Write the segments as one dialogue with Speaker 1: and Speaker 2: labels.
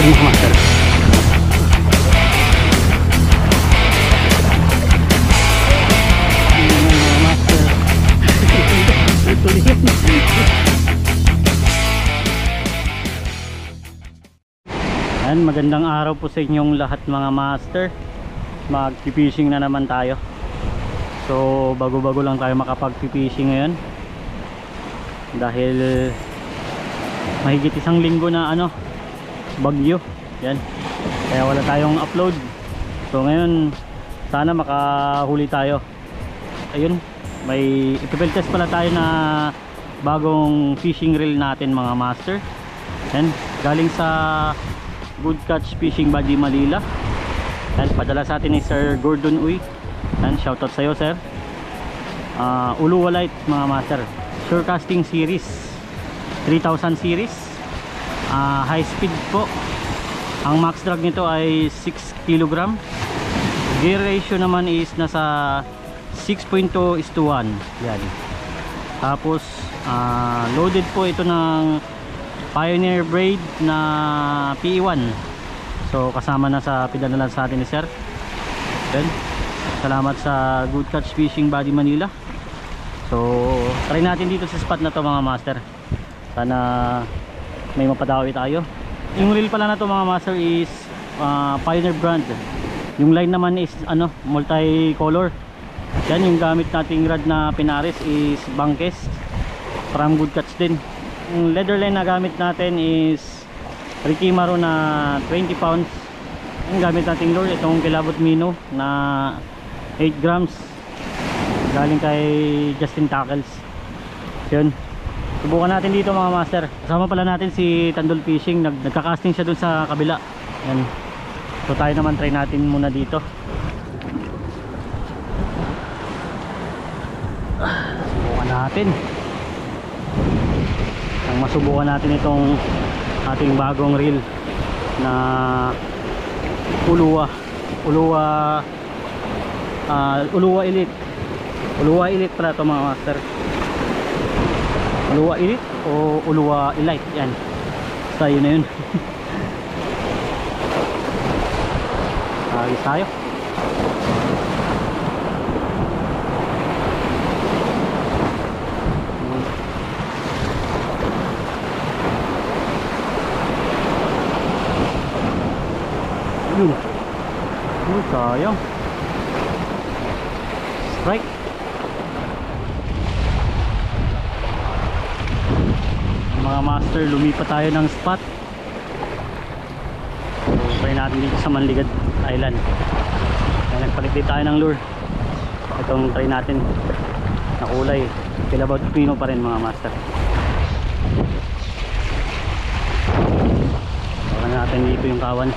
Speaker 1: Yun mga master. Ayan, magandang araw po sa inyong lahat mga master. Mag-fishing na naman tayo. So bago-bago lang tayo makapag-fishing ngayon dahil mahigit isang linggo na bagyo. Yan, kaya wala tayong upload. So ngayon sana makahuli tayo. Ayun, may ipipil test pala tayo na bagong fishing reel natin mga master. Yan, galing sa Good Catch Fishing Body Manila. Yan, padala sa atin ni Sir Gordon Uy. Yan, shoutout sa iyo sir. Uluwa Light mga master, Sure Casting Series 3000 series, high speed po. Ang max drag nito ay 6 kg. Gear ratio naman is nasa 6.2:1. Yan. Tapos loaded po ito ng Pioneer braid na PE1. So kasama na sa pinadala sa atin ni sir. Then, salamat sa Good Catch Fishing Body Manila. So try natin dito sa spot na to mga master. Sana may mapadawi tayo. Yung reel pala na to mga master is Pioneer brand. Yung line naman is multicolor. Yan, yung gamit nating rod na Pinaris is Bangkes from Good Catch din. Yung leather line na gamit natin is Ricky Maro na 20 pounds. Yung gamit nating lure, itong Kilabot Mino na 8 grams galing kay Justin Tackles. Yun, subukan natin dito mga master. Kasama pala natin si Tandol Fishing, nagka-casting siya dun sa kabila. Yan. So tayo naman try natin muna dito. Subukan natin. Ang masubukan natin itong ating bagong reel na Uluwa Elite. Uluwa Elite pala ito mga master. Uluwa Elite o Uluwa Elite, yan. Basta yun na yun. Agis tayo. Yun. Sayang. Strike. Mga master, lumipat tayo ng spot. So, try natin dito sa Manligad Island. Kaya nagpalit din tayo ng lure. Itong try natin na kulay Kilabot Pino pa rin mga master. Baka natin dito yung kawan.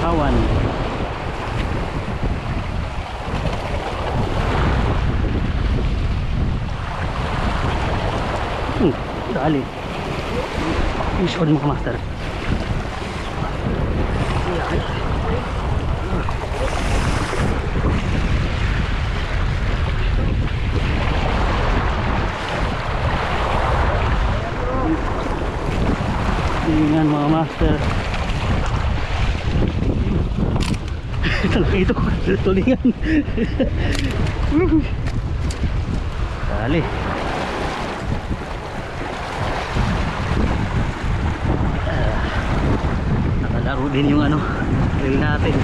Speaker 1: Kawan. Dali. Fish on mga master. Tingnan mga master. Talaga ito, tulingan. Dali. Nakalaro din yung reel natin.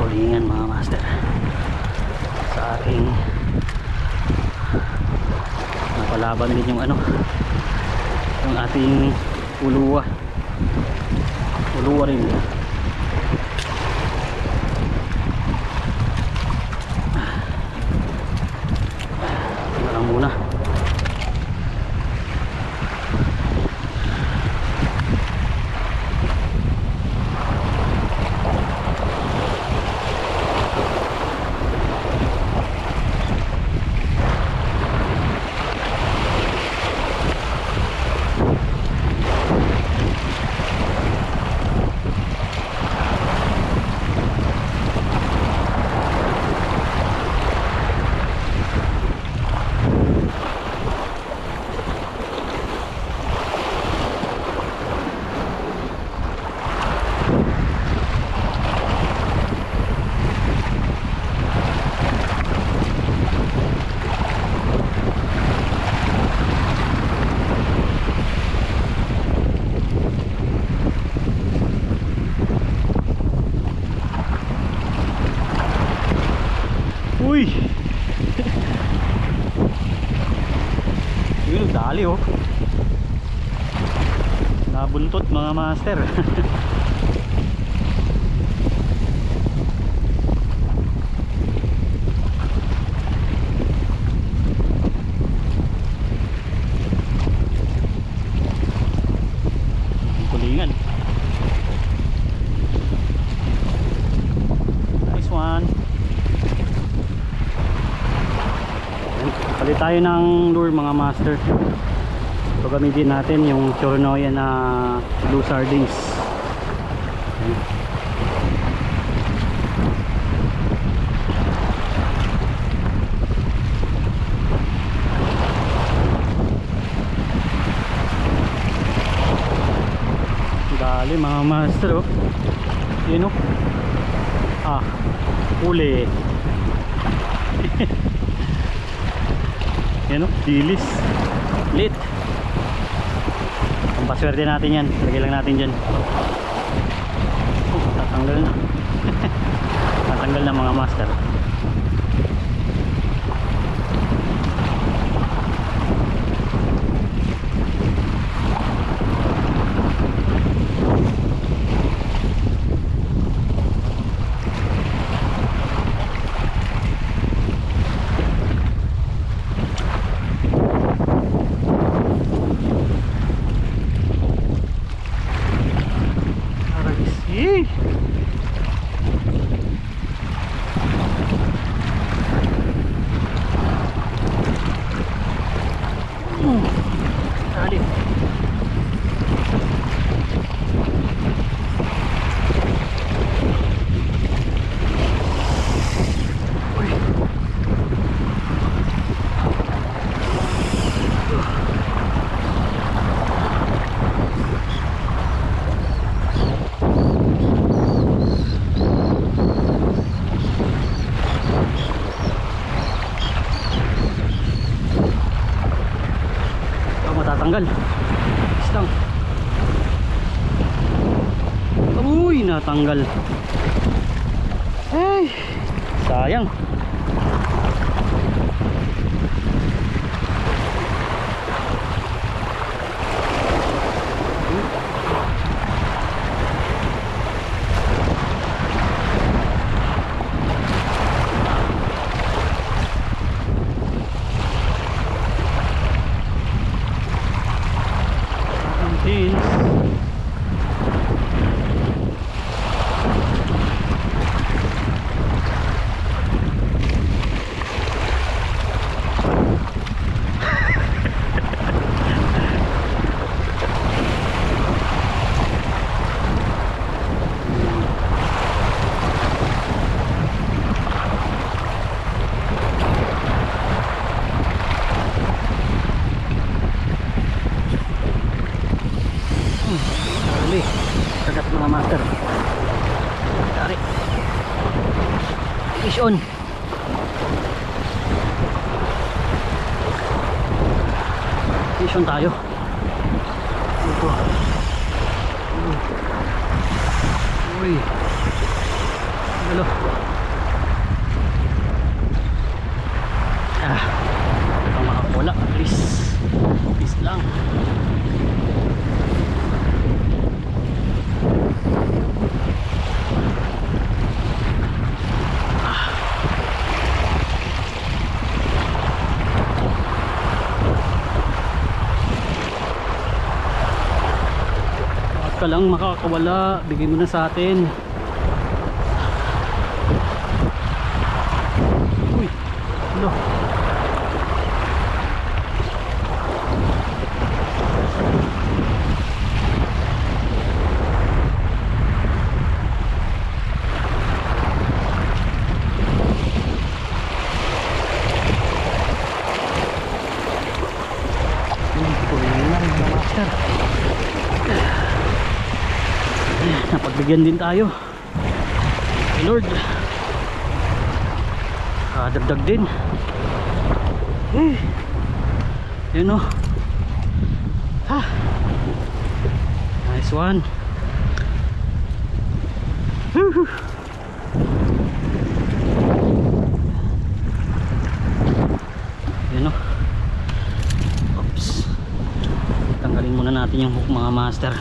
Speaker 1: Tulingan mga master sa ating napalaban din yung yung ating uluwa rin. Lang muna. Uy! Yun, dali oh. Nabuntot mga master. Kulingan. Nice one. Palit tayo ng lure mga master. So gamitin natin yung Choronoya na blue sardines. Dali mga master oh. Yun oh. Ah, uli. Yan oh, dilis. Lit. Ang paswerte natin yan. Lagay lang natin dyan. Tatanggal na. Tatanggal na mga master. Dali. Matatanggal. Stang. Uy, natanggal. Ay, sayang. Kagat mga master. Dari. Fish on. Fish on tayo. Ito. Uy. Halo. Ah. Ito makakawala. Please. Please lang. Ka lang makakawala, bigay mo na sa atin. Uy, ano? Napagbigyan din tayo. Hey Lord, dagdag din. Yun o. Nice one. natin yung hook mga master,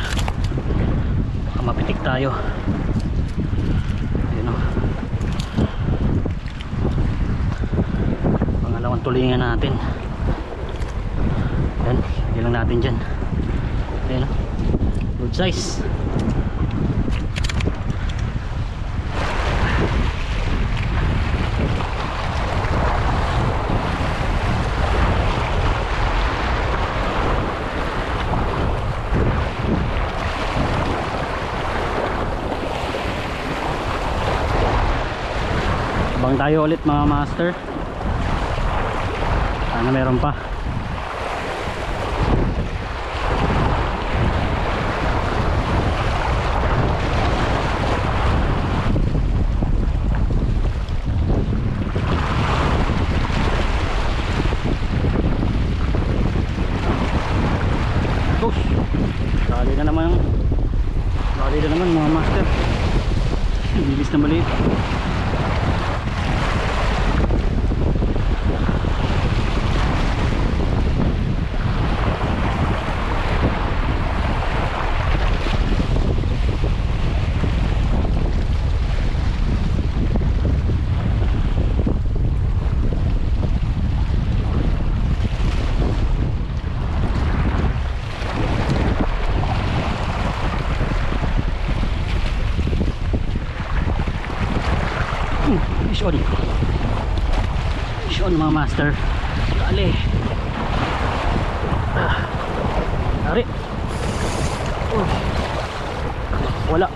Speaker 1: baka mapitik tayo. Ayun o, pangalawang tulingan natin. Yan, lagyan lang natin dyan. Ayun o, good size. Abang tayo ulit mga master, sana meron pa. Dali na naman mga master, bilis na maliit. Fish on mga master, dali. Dari wala.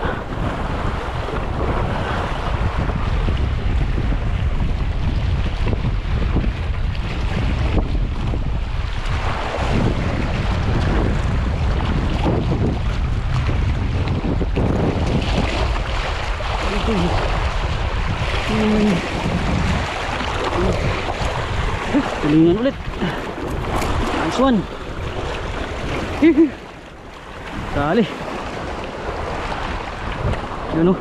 Speaker 1: Tulingan ulit. Nice one. Dali. Yun o.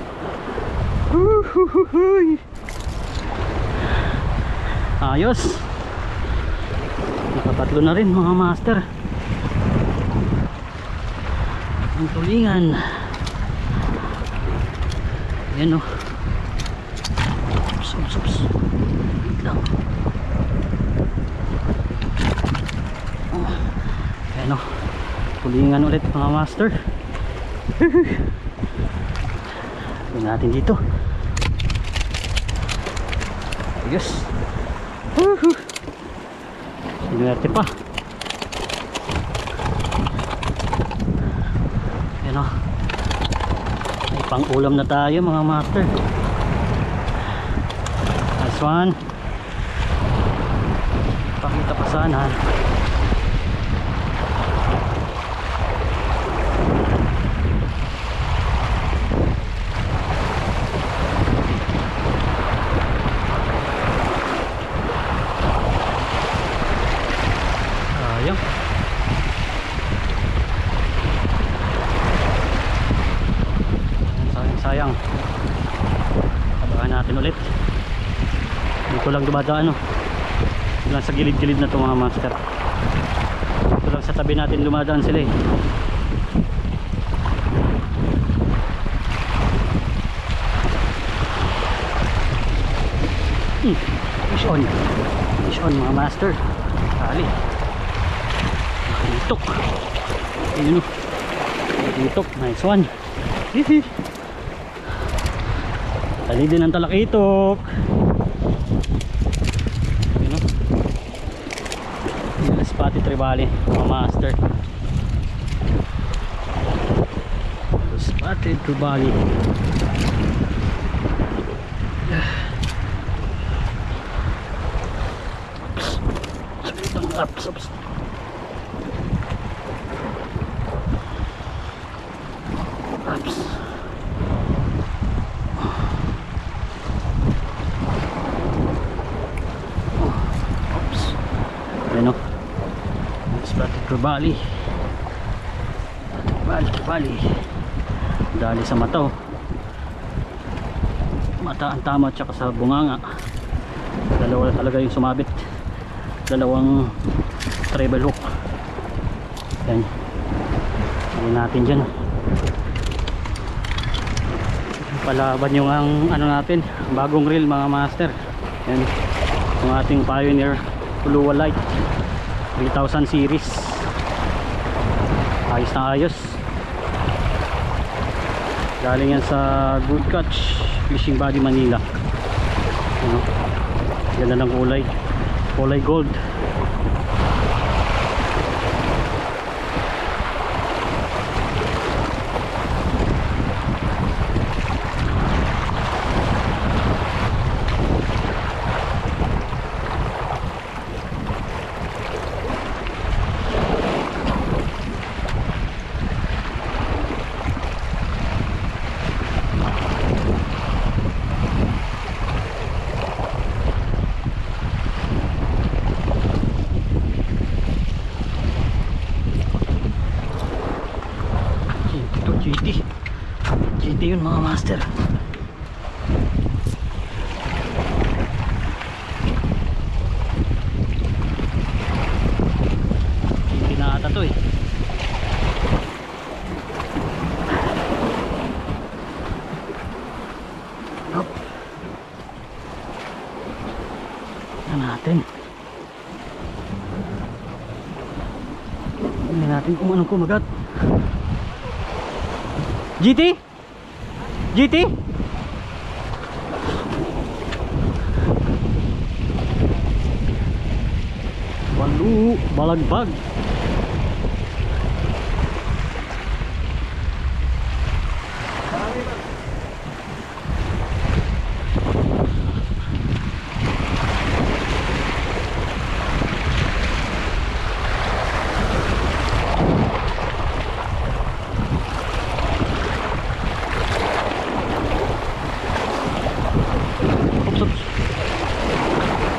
Speaker 1: Ayos. Nakatatlo na rin mga master. Ang tulingan. Yan o. Oops. Wait lang. Ayan o, tulingan ulit mga master. Gawin natin dito. Ayos. Sinuwerte pa. Ayan o, may pang ulam na tayo mga master. Nice one. Pakita pa sana. Sayang, tabakan natin ulit. Dito lang dumadaan no? Dito lang sa gilid-gilid na ito mga master. Dito lang sa tabi natin dumadaan sila eh. Fish on mga master. Kali nakalitok. Ayun o, nakalitok. Nice one. Hihi. Tali din ang talakitok. Yun o, spotted trevally mga master. Spotted trevally. Oops. Ayan o, spotted trevally. Trevally. Dali sa mata o. Mata ang tama at saka sa bunganga. Dalawa talaga yung sumabit. Dalawang treble hook. Yan. lagyan natin dyan. Palaban yung ang ano natin, bagong reel mga master. Yan, yung ating Pioneer Ulua Light 3000 series. Ayos na ayos. Galing yan sa Good Catch Fishing Body Manila. Ano, ganda ng kulay gold. GT yun mga master. GT na ata to eh. Hop. Tignan natin. Tignan natin kung anong kumagat. GT? GT? Walu, balagbag.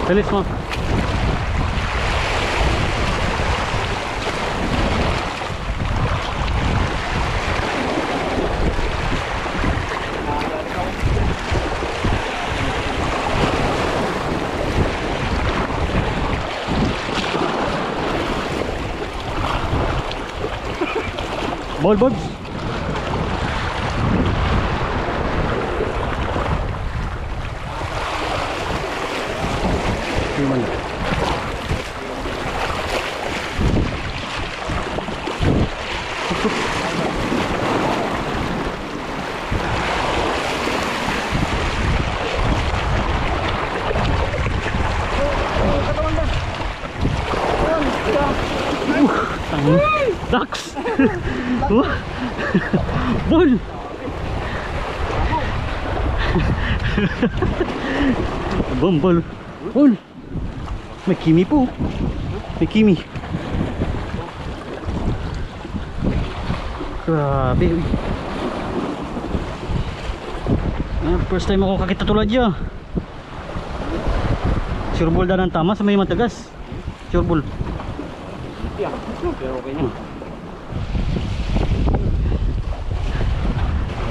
Speaker 1: Bilis mo. Ball bugs. Ducks. Bull. Bull. Bull. May kimi po. May kimi. Grabe. First time ako kakita tulad niya. Sureball na ng tama sa may matagas. Sureball. Yeah, pero okay na.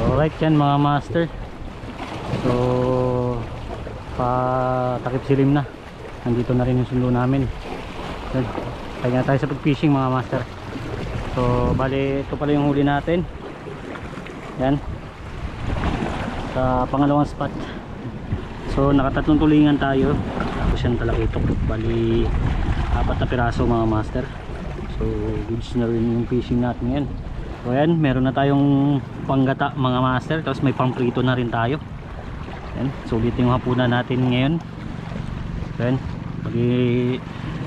Speaker 1: Alright yan mga master. So takip silim na. Nandito na rin yung sundo namin. Kaya na tayo sa pag-fishing mga master. So bali ito pala yung huli natin. Yan. Sa pangalawang spot. So nakatatlong tulingan tayo. Tapos yan talakitok. Bali 4 na piraso mga master. So goods na rin yung fishing natin ngayon. So ayan, meron na tayong panggata mga master. Tapos may pangprito na rin tayo. Ayan, sulit yung hapunan natin ngayon. So ayan,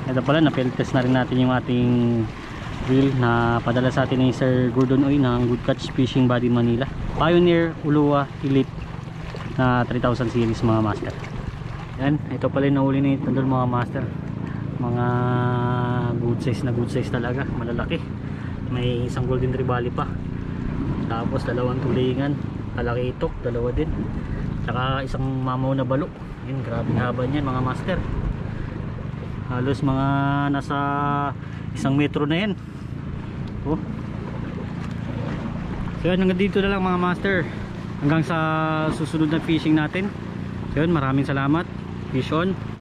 Speaker 1: ito pala, na-field test na rin natin yung ating reel na padala sa atin ni Sir Gordon Oy ng Good Catch Fishing Body Manila Pioneer Ulua Elite na 3000 series mga master. Ayan, ito pala yung nahuli ni Tandol mga master. Mga good size talaga, malalaki. May isang golden trevally pa, tapos dalawang tulingan, talakitok, dalawa din, tsaka isang mamaw na balo. Yun, grabe haba niyan mga master, halos mga nasa 1 metro na yan. Oh. So yun, hanggang dito na lang mga master, hanggang sa susunod na fishing natin. So yun, maraming salamat. Fish on.